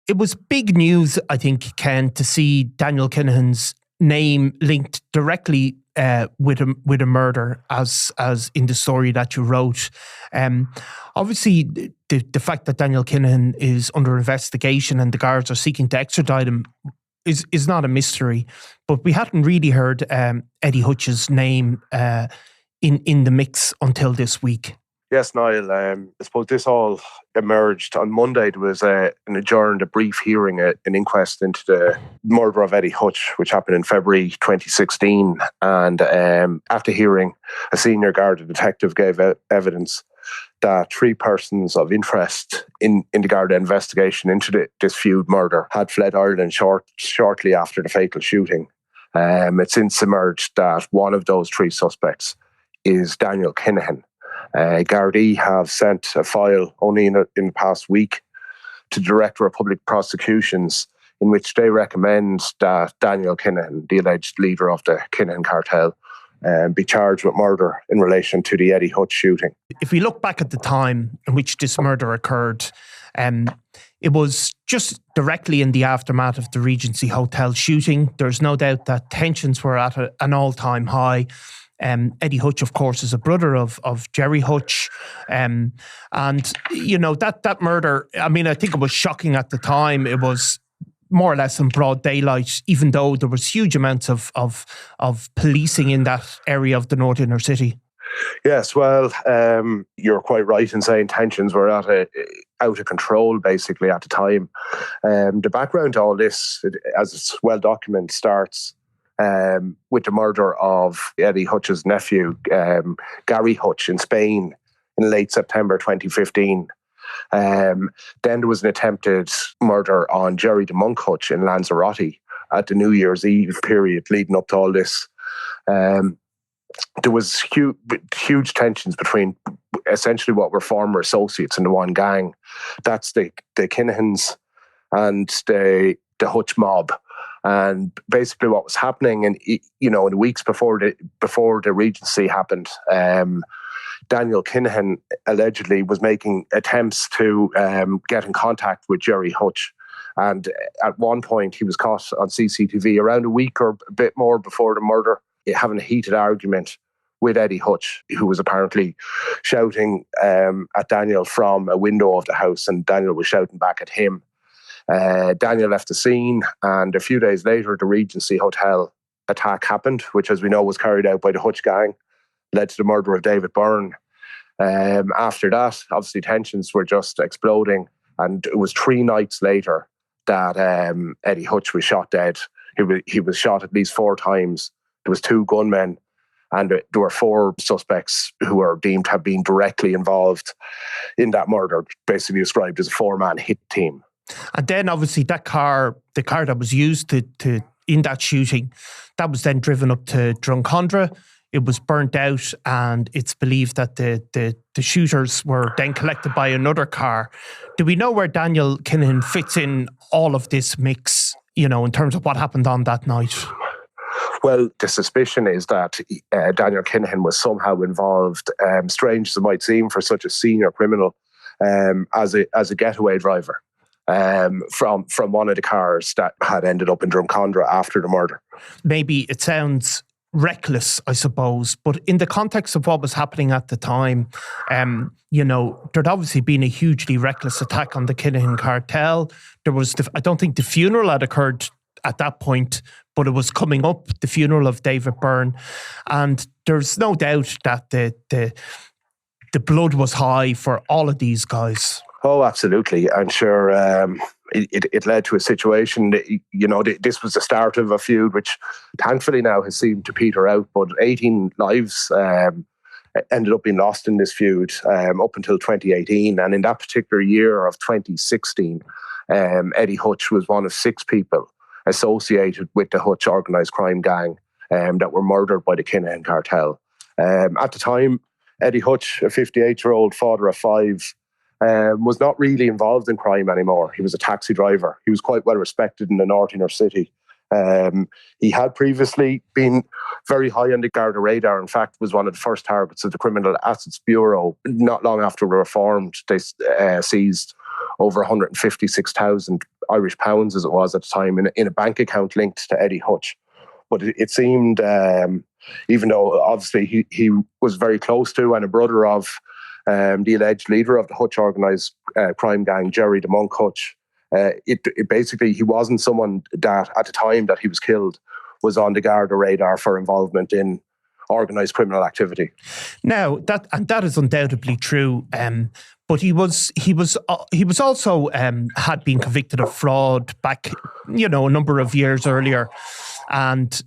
it was big news, I think, Ken, to see Daniel Kinahan's name linked directly with a murder, as in the story that you wrote. Obviously, the fact that Daniel Kinahan is under investigation and the guards are seeking to extradite him is not a mystery. But we hadn't really heard Eddie Hutch's name in the mix until this week. Yes, Niall. I suppose this all emerged on Monday. There was a brief hearing, an inquest into the murder of Eddie Hutch, which happened in February 2016. And after hearing, a senior Garda detective gave evidence that 3 persons of interest in the Garda investigation into this feud murder had fled Ireland shortly after the fatal shooting. It's since emerged that one of those 3 suspects is Daniel Kinahan. Gardaí have sent a file only in the past week to the Director of Public Prosecutions, in which they recommend that Daniel Kinahan, the alleged leader of the Kinahan cartel, be charged with murder in relation to the Eddie Hutch shooting. If we look back at the time in which this murder occurred, it was just directly in the aftermath of the Regency Hotel shooting. There's no doubt that tensions were at an all-time high. Eddie Hutch, of course, is a brother of Gerry Hutch. And, you know, that murder, I mean, I think it was shocking at the time. It was more or less in broad daylight, even though there was huge amounts of policing in that area of the North Inner City. Yes, well, you're quite right in saying tensions were out of control, basically, at the time. The background to all this, as it's well documented, starts with the murder of Eddie Hutch's nephew, Gerry Hutch, in Spain in late September 2015. Then there was an attempted murder on Gerry The Monk Hutch in Lanzarote at the New Year's Eve period leading up to all this. There was huge tensions between essentially what were former associates in the one gang. That's the Kinahans and the Hutch mob. And basically what was happening, and you know, in the weeks before the Regency happened, Daniel Kinahan allegedly was making attempts to get in contact with Gerry Hutch. And at one point he was caught on CCTV around a week or a bit more before the murder, having a heated argument with Eddie Hutch, who was apparently shouting at Daniel from a window of the house, and Daniel was shouting back at him. Daniel left the scene, and a few days later, the Regency Hotel attack happened, which, as we know, was carried out by the Hutch gang, led to the murder of David Byrne. After that, obviously, tensions were just exploding, and it was 3 nights later that Eddie Hutch was shot dead. He was shot at least 4 times. There was 2 gunmen, and there were 4 suspects who were deemed to have been directly involved in that murder, basically described as a 4-man hit team. And then obviously the car that was used to in that shooting, that was then driven up to Drumcondra. It was burnt out, and it's believed that the shooters were then collected by another car. Do we know where Daniel Kinahan fits in all of this mix, you know, in terms of what happened on that night? Well, the suspicion is that Daniel Kinahan was somehow involved, strange as it might seem for such a senior criminal, as a getaway driver. From one of the cars that had ended up in Drumcondra after the murder. Maybe it sounds reckless, I suppose, but in the context of what was happening at the time, you know, there'd obviously been a hugely reckless attack on the Kinahan cartel. There was, I don't think the funeral had occurred at that point, but it was coming up, the funeral of David Byrne, and there's no doubt that the blood was high for all of these guys. Oh, absolutely. I'm sure it led to a situation that, you know, this was the start of a feud, which thankfully now has seemed to peter out, but 18 lives ended up being lost in this feud up until 2018. And in that particular year of 2016, Eddie Hutch was one of 6 people associated with the Hutch organised crime gang that were murdered by the Kinahan cartel. At the time, Eddie Hutch, a 58-year-old father of 5, was not really involved in crime anymore. He was a taxi driver. He was quite well respected in the North Inner City. He had previously been very high on the Garda radar. In fact, was one of the first targets of the Criminal Assets Bureau. Not long after they were formed, they seized over 156,000 Irish pounds, as it was at the time, in a bank account linked to Eddie Hutch. But it seemed, even though obviously he was very close to and a brother of the alleged leader of the Hutch organised crime gang, Gerry The Monk Hutch, it basically, he wasn't someone that at the time that he was killed was on the Garda radar for involvement in organised criminal activity. Now that is undoubtedly true. But he was also had been convicted of fraud back, a number of years earlier, and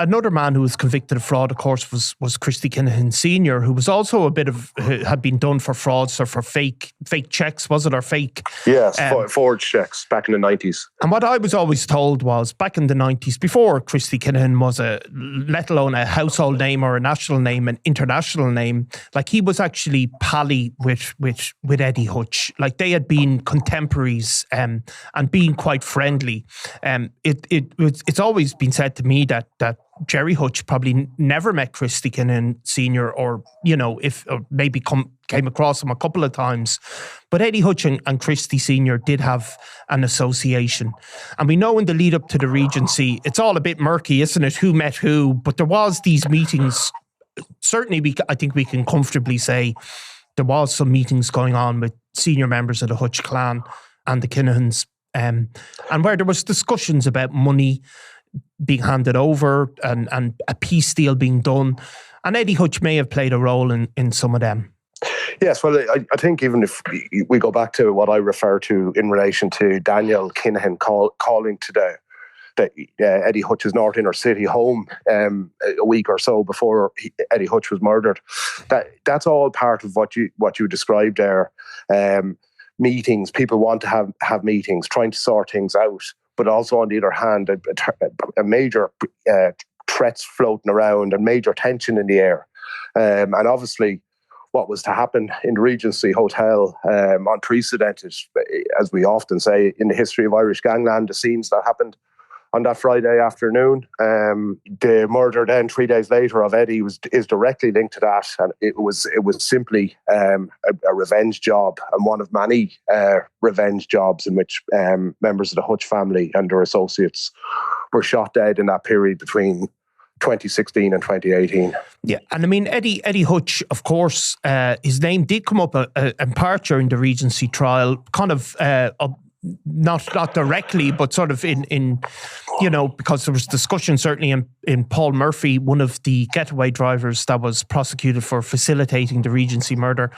another man who was convicted of fraud, of course, was Gerry Kinahan Sr., who was also had been done for frauds or for fake checks, was it, or fake? Yes, forged checks back in the 90s. And what I was always told was, back in the 90s, before Gerry Kinahan was let alone a household name or a national name, an international name, like he was actually pally with Eddie Hutch. Like they had been contemporaries and being quite friendly. It's always been said to me that Gerry Hutch probably never met Gerry Kinahan Sr. or maybe came across him a couple of times. But Eddie Hutch and Gerry Sr. did have an association. And we know in the lead up to the Regency, it's all a bit murky, isn't it? Who met who? But there was these meetings. Certainly, I think we can comfortably say there was some meetings going on with senior members of the Hutch clan and the Kinahans, and where there was discussions about money being handed over and a peace deal being done. And Eddie Hutch may have played a role in some of them. Yes, well, I think even if we go back to what I refer to in relation to Daniel Kinahan calling to Eddie Hutch's North Inner City home a week or so before Eddie Hutch was murdered, that's all part of what you described there. Meetings, people want to have meetings, trying to sort things out. But also, on the other hand, a major threats floating around and major tension in the air. And obviously, what was to happen in the Regency Hotel, unprecedented, as we often say, in the history of Irish gangland, the scenes that happened on that Friday afternoon. The murder then 3 days later of Eddie is directly linked to that, and it was simply a revenge job, and one of many revenge jobs in which members of the Hutch family and their associates were shot dead in that period between 2016 and 2018. Yeah, and I mean Eddie Hutch, of course, his name did come up in part during the Regency trial, kind of. Not directly, but sort of in because there was discussion certainly in Paul Murphy, one of the getaway drivers that was prosecuted for facilitating the Regency murder.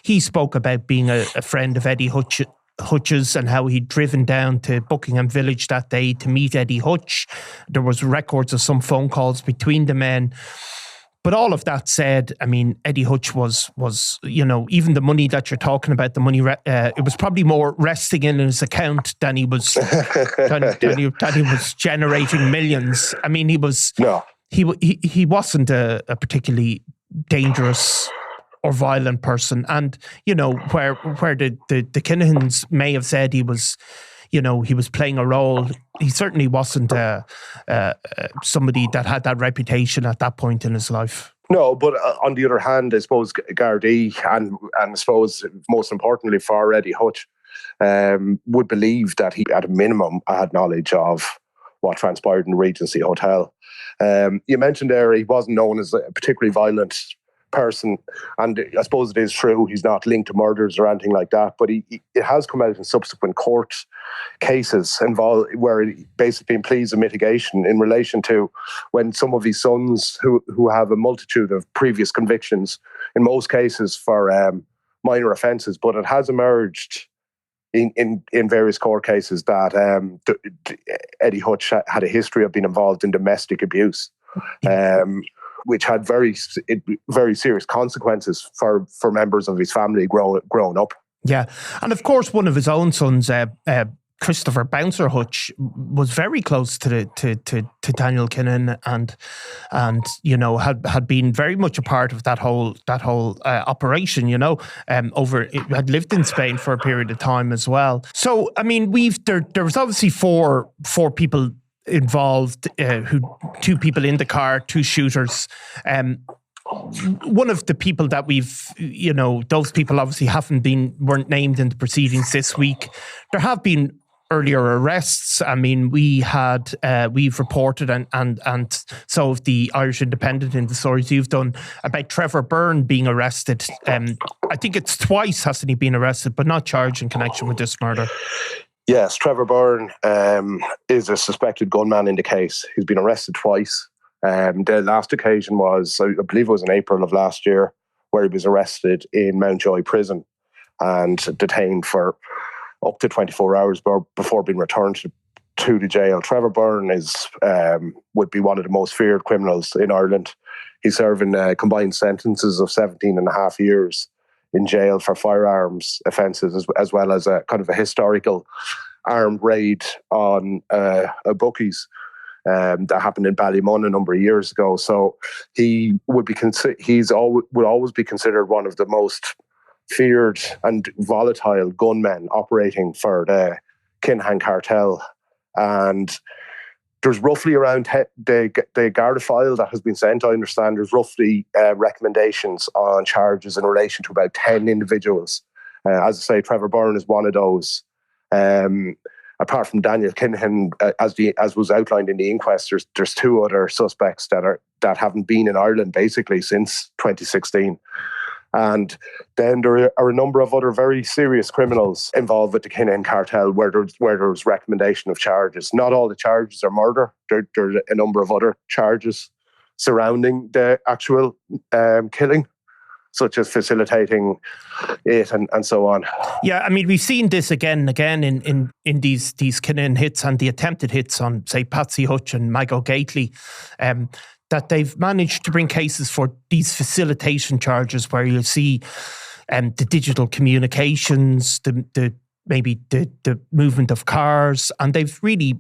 He spoke about being a friend of Eddie Hutch's and how he'd driven down to Buckingham Village that day to meet Eddie Hutch. There was records of some phone calls between the men. But all of that said, I mean, Eddie Hutch was even the money that you're talking about, the money, it was probably more resting in his account than he was than he was generating millions. I mean, he wasn't a particularly dangerous or violent person. And, where the Kinahans may have said he was playing a role, he certainly wasn't somebody that had that reputation at that point in his life. No, but on the other hand, I suppose Gardaí and I suppose most importantly for Eddie Hutch would believe that he, at a minimum, had knowledge of what transpired in the Regency Hotel. You mentioned there he wasn't known as a particularly violent person, and I suppose it is true he's not linked to murders or anything like that, but it has come out in subsequent court cases involved where he basically pleads a mitigation in relation to when some of his sons who have a multitude of previous convictions, in most cases for minor offences, but it has emerged in various court cases that Eddie Hutch had a history of being involved in domestic abuse. Which had very, very serious consequences for members of his family growing up. Yeah, and of course, one of his own sons, Christopher Bouncer Hutch, was very close to Daniel Kinahan, and had been very much a part of that whole operation. Had lived in Spain for a period of time as well. So I mean, there was obviously four people involved, two people in the car, two shooters. one of the people that those people obviously weren't named in the proceedings this week. There have been earlier arrests. I mean, we've reported and so have the Irish Independent in the stories you've done about Trevor Byrne being arrested. I think it's twice, hasn't he been arrested, but not charged in connection with this murder? Yes, Trevor Byrne is a suspected gunman in the case. He's been arrested twice. The last occasion was, I believe it was in April of last year, where he was arrested in Mountjoy Prison and detained for up to 24 hours before being returned to the jail. Trevor Byrne would be one of the most feared criminals in Ireland. He's serving combined sentences of 17 and a half years in jail for firearms offences, as well as a kind of a historical armed raid on a bookies that happened in Ballymun a number of years ago. So he would always be considered one of the most feared and volatile gunmen operating for the Kinahan cartel. And there's roughly around the Garda file that has been sent, I understand, there's roughly recommendations on charges in relation to about 10 individuals. As I say, Trevor Byrne is one of those. Apart from Daniel Kinahan, as was outlined in the inquest, there's two other suspects that haven't been in Ireland basically since 2016. And then there are a number of other very serious criminals involved with the Kinahan cartel where there's recommendation of charges. Not all the charges are murder. There's a number of other charges surrounding the actual killing, such as facilitating it and so on. Yeah, I mean, we've seen this again and again in these Kinahan hits and the attempted hits on, say, Patsy Hutch and Mago Gately, that they've managed to bring cases for these facilitation charges where you'll see the digital communications, the movement of cars, and they've really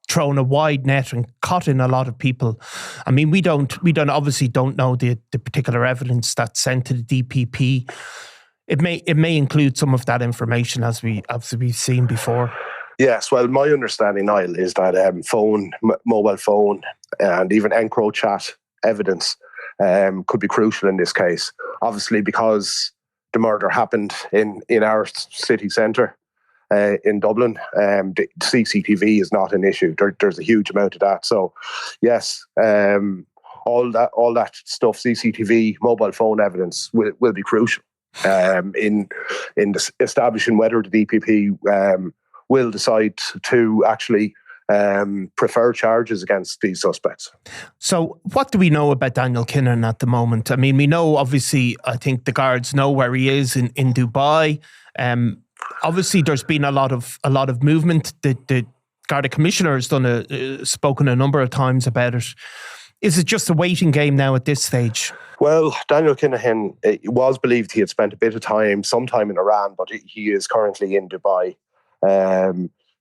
thrown a wide net and caught in a lot of people. I mean, we obviously don't know the particular evidence that's sent to the DPP. It may include some of that information as we've seen before. Yes, well, my understanding, Niall, is that mobile phone, and even EncroChat evidence could be crucial in this case. Obviously, because the murder happened in our city centre in Dublin, the CCTV is not an issue. There's a huge amount of that. So, yes, all that stuff, CCTV, mobile phone evidence, will be crucial in establishing whether the DPP will decide to actually prefer charges against these suspects. So what do we know about Daniel Kinahan at the moment? I mean, we know, obviously, I think the guards know where he is in Dubai. Obviously, there's been a lot of movement. The Garda Commissioner has spoken a number of times about it. Is it just a waiting game now at this stage? Well, Daniel Kinahan, it was believed he had spent a bit of time, sometime in Iran, but he is currently in Dubai.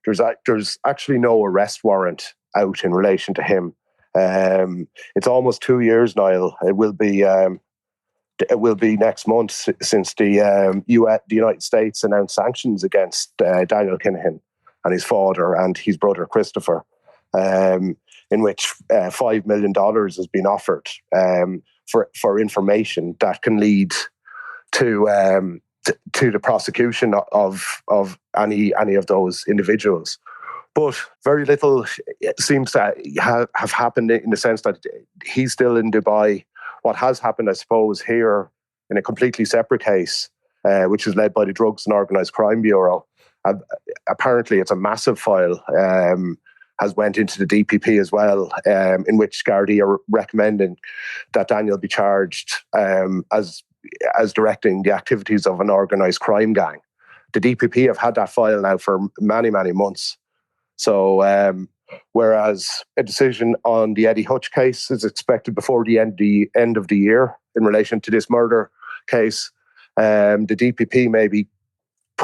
There's actually no arrest warrant out in relation to him. It's almost 2 years, Niall. It will be next month since the United States announced sanctions against Daniel Kinahan and his father and his brother Christopher, in which $5 million has been offered for information that can lead to the prosecution of any of those individuals. But very little seems to have happened in the sense that he's still in Dubai. What has happened, I suppose, here in a completely separate case, which is led by the Drugs and Organised Crime Bureau, apparently it's a massive file, has went into the DPP as well, in which Gardaí are recommending that Daniel be charged as directing the activities of an organised crime gang. The DPP have had that file now for many, many months. So whereas a decision on the Eddie Hutch case is expected before the end of the year in relation to this murder case, the DPP may be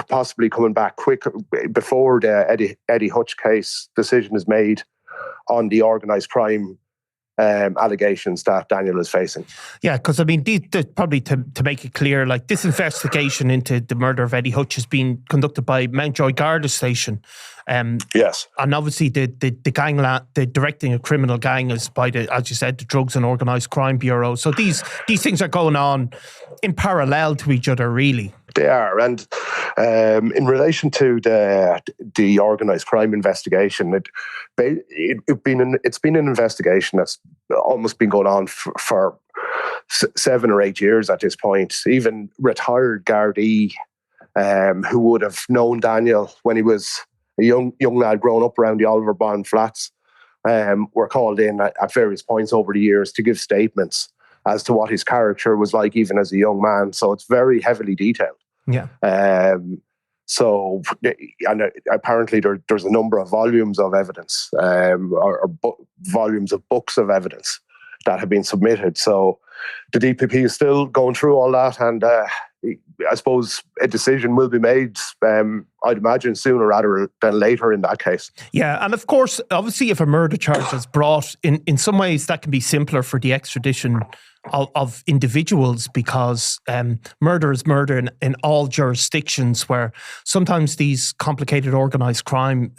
possibly coming back quicker before the Eddie Hutch case decision is made on the organised crime allegations that Daniel is facing. Yeah, because I mean, probably to make it clear, like this investigation into the murder of Eddie Hutch has been conducted by Mountjoy Garda Station. Yes, and obviously the directing a criminal gang is by as you said, the Drugs and Organised Crime Bureau. So these things are going on in parallel to each other, really. They are, and in relation to the organised crime investigation, it's been an investigation that's almost been going on for 7 or 8 years at this point. Even retired Gardaí who would have known Daniel when he was a young lad growing up around the Oliver Bond flats were called in at various points over the years to give statements as to what his character was like even as a young man. So it's very heavily detailed. Yeah. So, and apparently there's a number of volumes of evidence, volumes of books of evidence that have been submitted. So the DPP is still going through all that, and I suppose a decision will be made, I'd imagine, sooner rather than later in that case. Yeah, and of course, obviously, if a murder charge is brought, in some ways that can be simpler for the extradition of individuals, because murder is murder in all jurisdictions, where sometimes these complicated organised crime,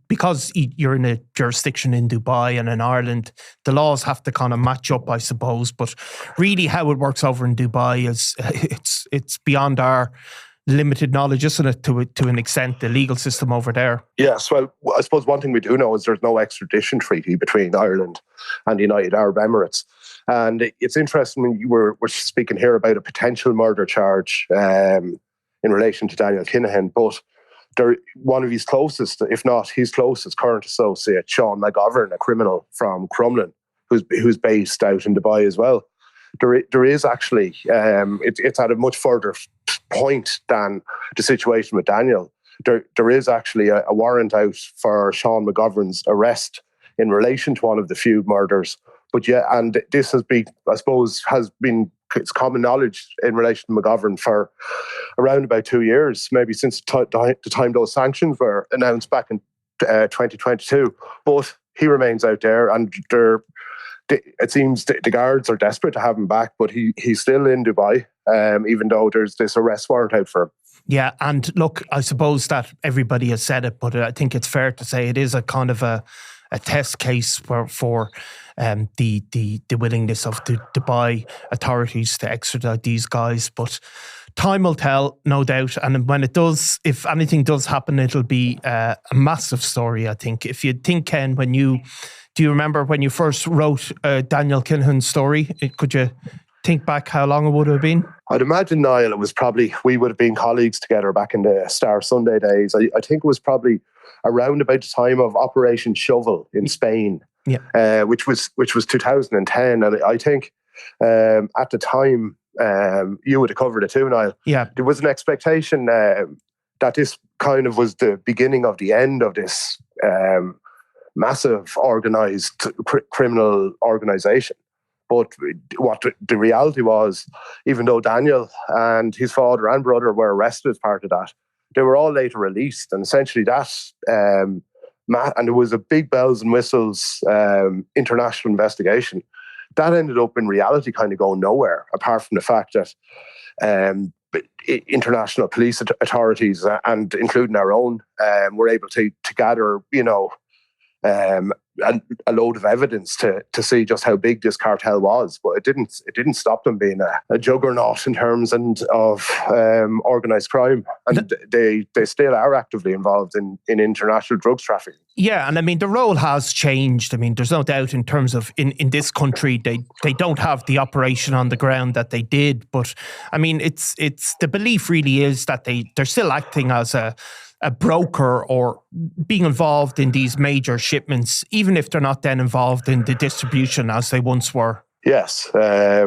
because you're in a jurisdiction in Dubai and in Ireland, the laws have to kind of match up, I suppose. But really how it works over in Dubai is it's beyond our limited knowledge, isn't it, to an extent, the legal system over there? Yes, well, I suppose one thing we do know is there's no extradition treaty between Ireland and the United Arab Emirates. And it's interesting when we're speaking here about a potential murder charge in relation to Daniel Kinahan, but one of his closest, if not his closest current associate, Sean McGovern, a criminal from Crumlin, who's based out in Dubai as well. There is actually, it's at a much further point than the situation with Daniel. There is actually a warrant out for Sean McGovern's arrest in relation to one of the feud murders. But yeah, and this has been, I suppose, it's common knowledge in relation to McGovern for around about 2 years, maybe since the time those sanctions were announced back in 2022. But he remains out there, and it seems the guards are desperate to have him back, but he's still in Dubai, even though there's this arrest warrant out for him. Yeah, and look, I suppose that everybody has said it, but I think it's fair to say it is a kind of a test case for the willingness of the Dubai authorities to extradite these guys. But time will tell, no doubt. And when it does, if anything does happen, it'll be a massive story, I think. If you think, Ken, do you remember when you first wrote Daniel Kinahan's story? Could you think back how long it would have been? I'd imagine, Niall, it was probably, we would have been colleagues together back in the Star Sunday days. I think it was probably around about the time of Operation Shovel in Spain, which was 2010. And I think at the time, you would have covered it too, Niall. Yeah. There was an expectation that this kind of was the beginning of the end of this massive organised criminal organisation. But what the reality was, even though Daniel and his father and brother were arrested as part of that, they were all later released. And essentially that, and it was a big bells and whistles international investigation. That ended up in reality kind of going nowhere, apart from the fact that international police authorities, and including our own, were able to gather, a load of evidence to see just how big this cartel was, but it didn't stop them being a juggernaut in terms of organised crime, and they still are actively involved in international drugs trafficking. Yeah, and I mean the role has changed. I mean, there's no doubt in terms of in this country they don't have the operation on the ground that they did, but I mean it's the belief really is that they're still acting as a broker or being involved in these major shipments, even if they're not then involved in the distribution as they once were. Yes, they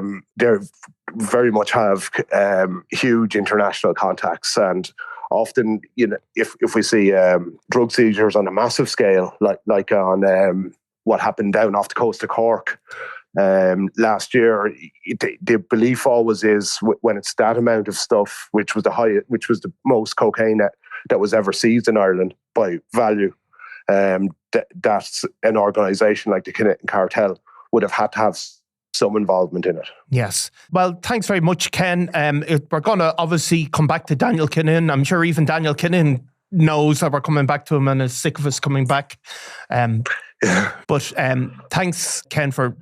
very much have huge international contacts, and often, if we see drug seizures on a massive scale, like on what happened down off the coast of Cork last year, the belief always is when it's that amount of stuff, which was the most cocaine that was ever seized in Ireland by value, that's an organisation like the Kinahan cartel would have had to have some involvement in it. Yes. Well, thanks very much, Ken. We're going to obviously come back to Daniel Kinahan. I'm sure even Daniel Kinahan knows that we're coming back to him and is sick of us coming back. But thanks, Ken, for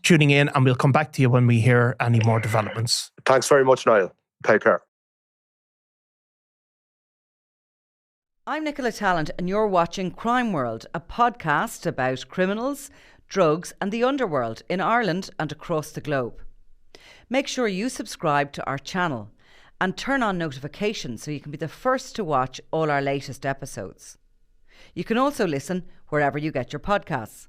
tuning in, and we'll come back to you when we hear any more developments. Thanks very much, Niall. Take care. I'm Nicola Tallant, and you're watching Crime World, a podcast about criminals, drugs and the underworld in Ireland and across the globe. Make sure you subscribe to our channel and turn on notifications so you can be the first to watch all our latest episodes. You can also listen wherever you get your podcasts.